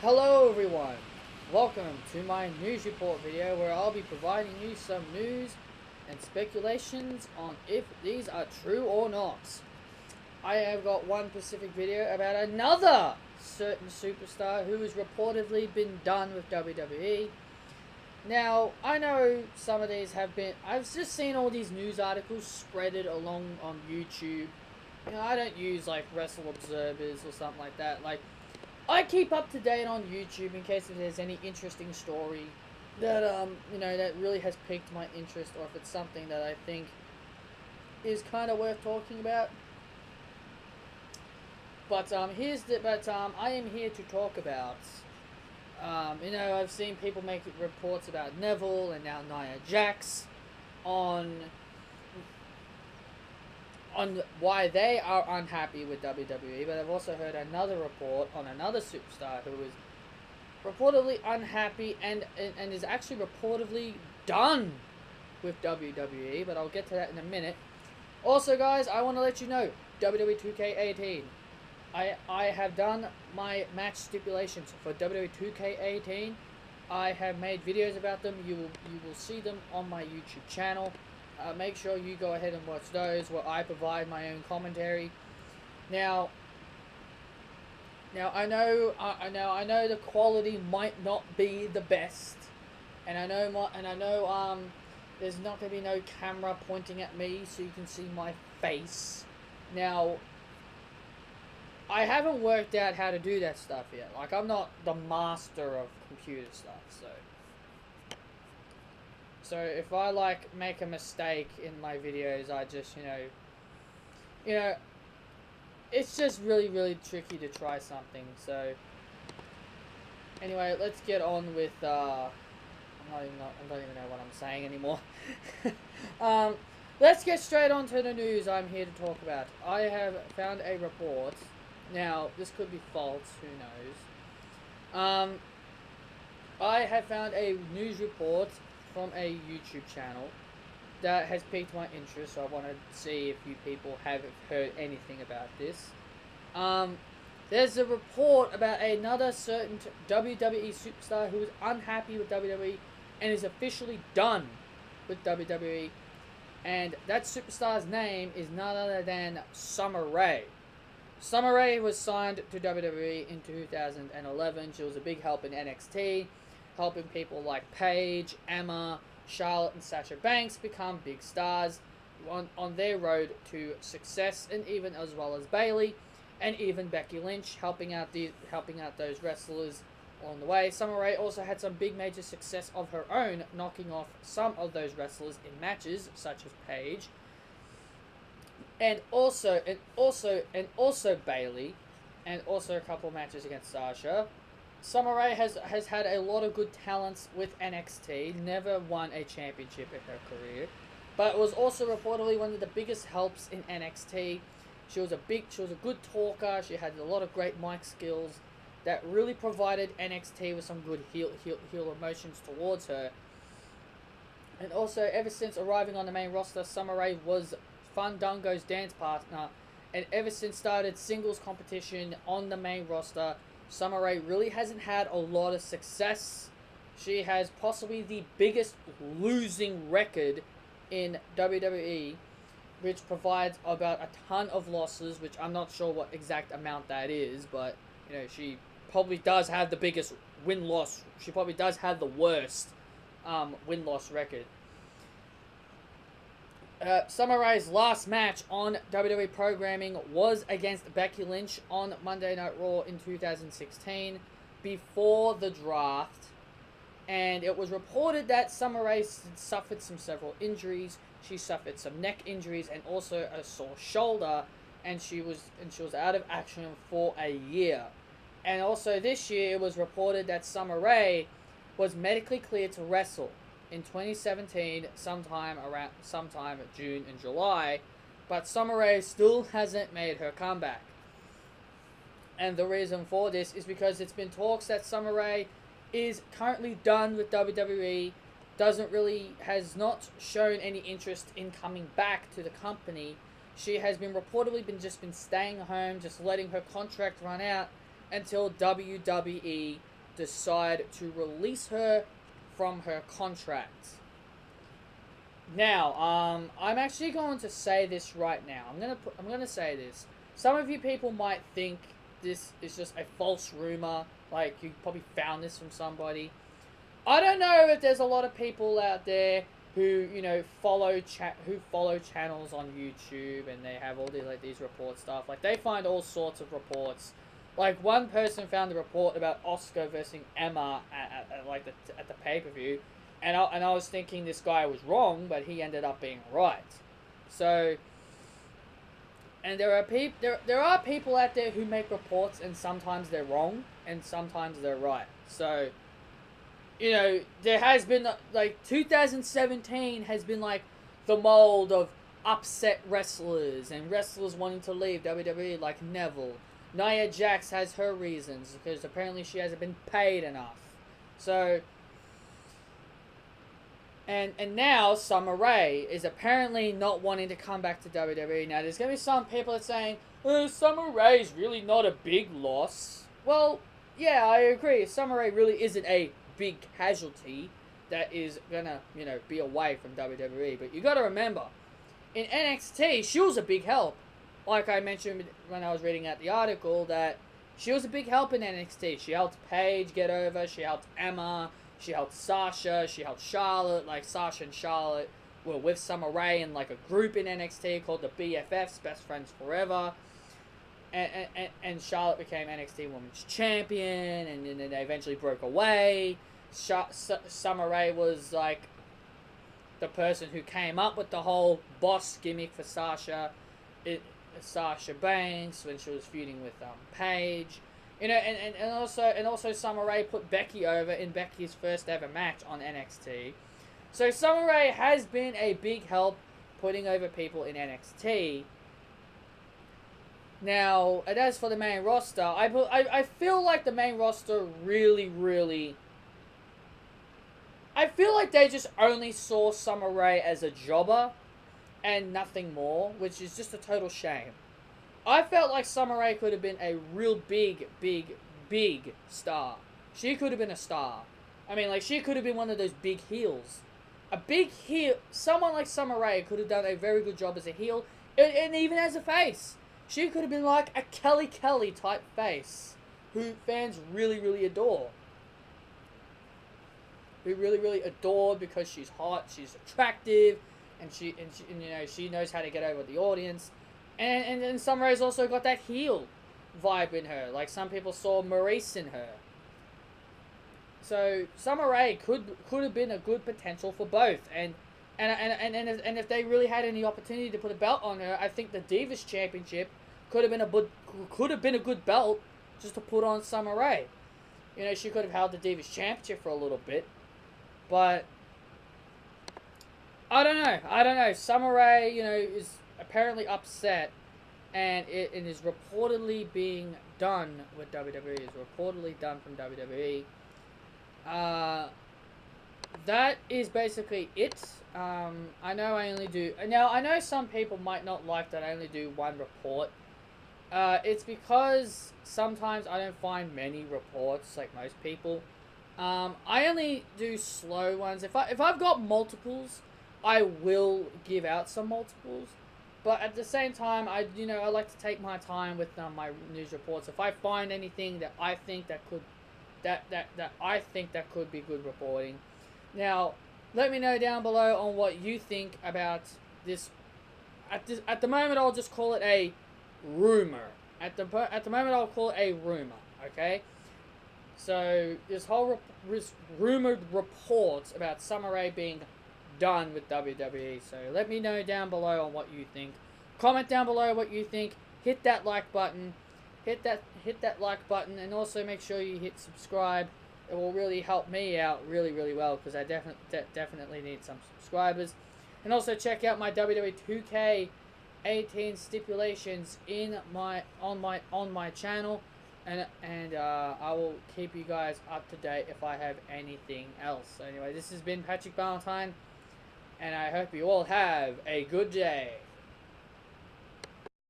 Hello everyone, welcome to my news report video where I'll be providing you some news and speculations on if these are true or not. I have got one specific video about another certain superstar who has reportedly been done with WWE. Now, I know some of these have been, I've just seen all these news articles spreaded along on YouTube. I don't use like Wrestle Observers or something like that. I keep up to date on YouTube in case if there's any interesting story that that really has piqued my interest, or if it's something that I think is kind of worth talking about. But I am here to talk about. I've seen people make reports about Neville and now Nia Jax on why they are unhappy with WWE, but I've also heard another report on another superstar who is reportedly unhappy and is actually reportedly done with WWE, but I'll get to that in a minute. Also, guys, I want to let you know, WWE 2K18, I have done my match stipulations for WWE 2K18. I have made videos about them. You will see them on my YouTube channel. Make sure you go ahead and watch those where I provide my own commentary. Now I know the quality might not be the best, and I know there's not gonna be no camera pointing at me so you can see my face. Now, I haven't worked out how to do that stuff yet. Like, I'm not the master of computer stuff, so if I make a mistake in my videos, I just it's just really tricky to try something. So anyway, let's get on with I don't even know what I'm saying anymore. Let's get straight on to the news I'm here to talk about. I have found a report. Now, this could be false, who knows. I have found a news report from a YouTube channel that has piqued my interest, so I want to see if you people have heard anything about this. There's a report about another certain WWE superstar who is unhappy with WWE and is officially done with WWE, and that superstar's name is none other than Summer Rae. Summer Rae was signed to WWE in 2011. She was a big help in NXT, helping people like Paige, Emma, Charlotte, and Sasha Banks become big stars on their road to success, and even as well as Bayley and even Becky Lynch, helping out those wrestlers along the way. Summer Rae also had some big major success of her own, knocking off some of those wrestlers in matches such as Paige, and also Bayley, and also a couple matches against Sasha. Summer Rae has had a lot of good talents with NXT, never won a championship in her career, but was also reportedly one of the biggest helps in NXT. She was a good talker. She had a lot of great mic skills that really provided NXT with some good heel emotions towards her. And also, ever since arriving on the main roster, Summer Rae was Fandango's dance partner, and ever since started singles competition on the main roster, Summer Rae really hasn't had a lot of success. She has possibly the biggest losing record in WWE, which provides about a ton of losses, which I'm not sure what exact amount that is, but she probably does have the biggest win-loss. She probably does have the worst win-loss record. Summer Rae's last match on WWE programming was against Becky Lynch on Monday Night Raw in 2016 before the draft, and it was reported that Summer Rae suffered several injuries. She suffered some neck injuries and also a sore shoulder, and she was out of action for a year. And also this year it was reported that Summer Rae was medically cleared to wrestle in 2017, sometime June and July, but Summer Rae still hasn't made her comeback. And the reason for this is because it's been talks that Summer Rae is currently done with WWE, has not shown any interest in coming back to the company. She has been reportedly been staying home, just letting her contract run out, until WWE decide to release her from her contract. Now, I'm actually going to say this right now. I'm gonna say this. Some of you people might think this is just a false rumor. Like, you probably found this from somebody. I don't know if there's a lot of people out there who, you know, follow channels on YouTube, and they have all these report stuff. Like, they find all sorts of reports. Like, one person found a report about Oscar versus Emma at the pay-per-view, and I was thinking this guy was wrong, but he ended up being right. So, and there are people out there who make reports, and sometimes they're wrong, and sometimes they're right. So, you know, there has been, like, 2017 has been, like, the mold of upset wrestlers and wrestlers wanting to leave WWE, like Neville. Nia Jax has her reasons, because apparently she hasn't been paid enough. So, and now Summer Rae is apparently not wanting to come back to WWE. Now, there's going to be some people that are saying, Summer Rae is really not a big loss. Well, yeah, I agree. Summer Rae really isn't a big casualty that is gonna, you know, be away from WWE. But you gotta remember, in NXT, she was a big help. Like I mentioned when I was reading out the article, that she was a big help in NXT. She helped Paige get over, she helped Emma, she helped Sasha, she helped Charlotte. Like, Sasha and Charlotte were with Summer Rae in, like, a group in NXT called the BFFs, Best Friends Forever. And Charlotte became NXT Women's Champion, and then they eventually broke away. Summer Rae was, like, the person who came up with the whole boss gimmick for Sasha Banks when she was feuding with Paige. You know, and also Summer Rae put Becky over in Becky's first ever match on NXT. So Summer Rae has been a big help putting over people in NXT. Now, and as for the main roster, I feel like the main roster really... I feel like they just only saw Summer Rae as a jobber and nothing more, which is just a total shame. I felt like Summer Rae could have been a real big star. She could have been a star. I mean, like, she could have been one of those big heels. A big heel, someone like Summer Rae could have done a very good job as a heel, and even as a face. She could have been like a Kelly type face, who fans really adore. Who really adored because she's hot, she's attractive, and she you know, she knows how to get over the audience. And Summer Rae's also got that heel vibe in her. Like, some people saw Maurice in her. So Summer Rae could have been a good potential for both. And if they really had any opportunity to put a belt on her, I think the Divas Championship could have been a good belt just to put on Summer Rae. You know, she could have held the Divas Championship for a little bit, but I don't know. Summer Rae, you know, is apparently upset, and it is reportedly being done with WWE. Is reportedly done from WWE. That is basically it. I know I only do... Now, I know some people might not like that I only do one report. It's because sometimes I don't find many reports like most people. I only do slow ones. If I've got multiples, I will give out some multiples. But at the same time, I like to take my time with my news reports. If I find anything that I think that could be good reporting. Now, let me know down below on what you think about this. At the moment, I'll just call it a rumor. At the moment, I'll call it a rumor. Okay. So this whole rumored reports about Summer Rae being done with WWE. So let me know down below on what you think. Comment down below what you think. Hit that like button. Hit that like button, and also make sure you hit subscribe. It will really help me out really well, because I definitely need some subscribers. And also check out my WWE 2K18 stipulations on my channel, and I will keep you guys up to date if I have anything else. So anyway, this has been Patrick Valentine, and I hope you all have a good day.